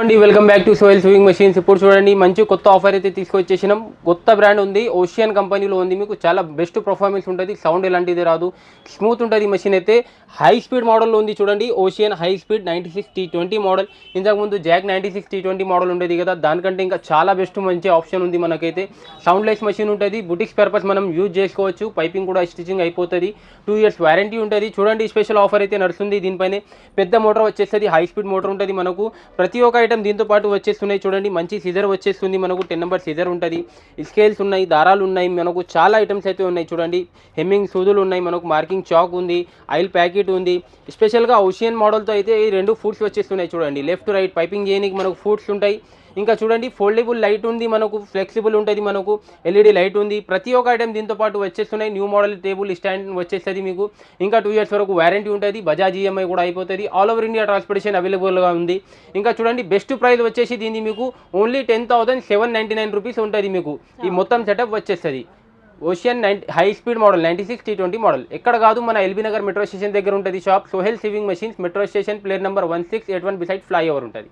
అండి welcome back to సోయల్ sewing machines. ఇప్పుడు చూడండి మంచి కొత్త ఆఫర్ అయితే తీసుకొచ్చేసినాం. కొత్త బ్రాండ్ ఉంది, ఓషియన్ కంపెనీలో ఉంది. మీకు చాలా బెస్ట్ పర్ఫార్మెన్స్ ఉంటుంది, సౌండ్ ఎలాంటిది రాదు, స్మూత్ ఉంటుంది. మెషిన్ అయితే హై స్పీడ్ మోడల్లో ఉంది చూడండి. Ocean high speed 96T20 model. ఇంతకుముందు జాక్ 96T20 మోడల్ ఉండేది కదా, దానికంటే ఇంకా చాలా బెస్ట్ మంచి ఆప్షన్ ఉంది మనకైతే. సౌండ్లెస్ మెషిన్ ఉంటుంది, బుటిక్స్ పర్పస్ మనం యూజ్ చేసుకోవచ్చు. పైపింగ్ కూడా స్టిచింగ్ అయిపోతుంది. 2 years వారంటీ ఉంటుంది. చూడండి స్పెషల్ ఆఫర్ అయితే నడుస్తుంది. దీనిపైనే పెద్ద మోటార్ వచ్చేస్తుంది, హై స్పీడ్ మోటార్ ఉంటుంది మనకు. ప్రతి ఒక్క ఐటమ్ దీంతో పాటు వచ్చేస్తున్నాయి చూడండి. మంచి సిజర్ వచ్చేస్తుంది మనకు, 10 నెంబర్ సిజర్ ఉంటుంది. స్కేల్స్ ఉన్నాయి, దారాలు ఉన్నాయి, మనకు చాలా ఐటమ్స్ అయితే ఉన్నాయి చూడండి. హెమ్మింగ్ సూదులు ఉన్నాయి మనకు, మార్కింగ్ చాక్ ఉంది, ఆయిల్ ప్యాకెట్ ఉంది. స్పెషల్గా ఓషియన్ మోడల్తో అయితే ఈ 2 ఫుడ్స్ వచ్చేస్తున్నాయి చూడండి. లెఫ్ట్ రైట్ పైపింగ్ చేయడానికి మనకు ఫుడ్స్ ఉంటాయి. ఇంకా చూడండి ఫోల్డబుల్ లైట్ ఉంది మనకు, ఫ్లెక్సిబుల్ ఉంటుంది మనకు, ఎల్ఈడి లైట్ ఉంది. ప్రతి ఒక్క ఐటమ్ దీంతో పాటు వచ్చేస్తున్నాయి. న్యూ మోడల్ టేబుల్ స్టాండ్ వచ్చేస్తుంది మీకు. ఇంకా 2 years వరకు వారంటీ ఉంటుంది. బజాజ్ ఈఎంఐ కూడా అయిపోతుంది. ఆల్ ఓవర్ ఇండియా ట్రాన్స్పోర్టేషన్ అవైలబుల్గా ఉంది. ఇంకా చూడండి బెస్ట్ ప్రైస్ వచ్చేసి దీన్ని మీకు ఓన్లీ 10,799 రూపీస్ ఉంటుంది మీకు. ఈ మొత్తం సెటప్ వచ్చేస్తుంది. Ocean high speed model 96T20 model. ఎక్కడ కాదు, మన ఎల్బీ నగర్ మెట్రో స్టేషన్ దగ్గర ఉంటుంది shop. Sohel sewing machines, metro station, plate number 1681 beside flyover ఉంటుంది.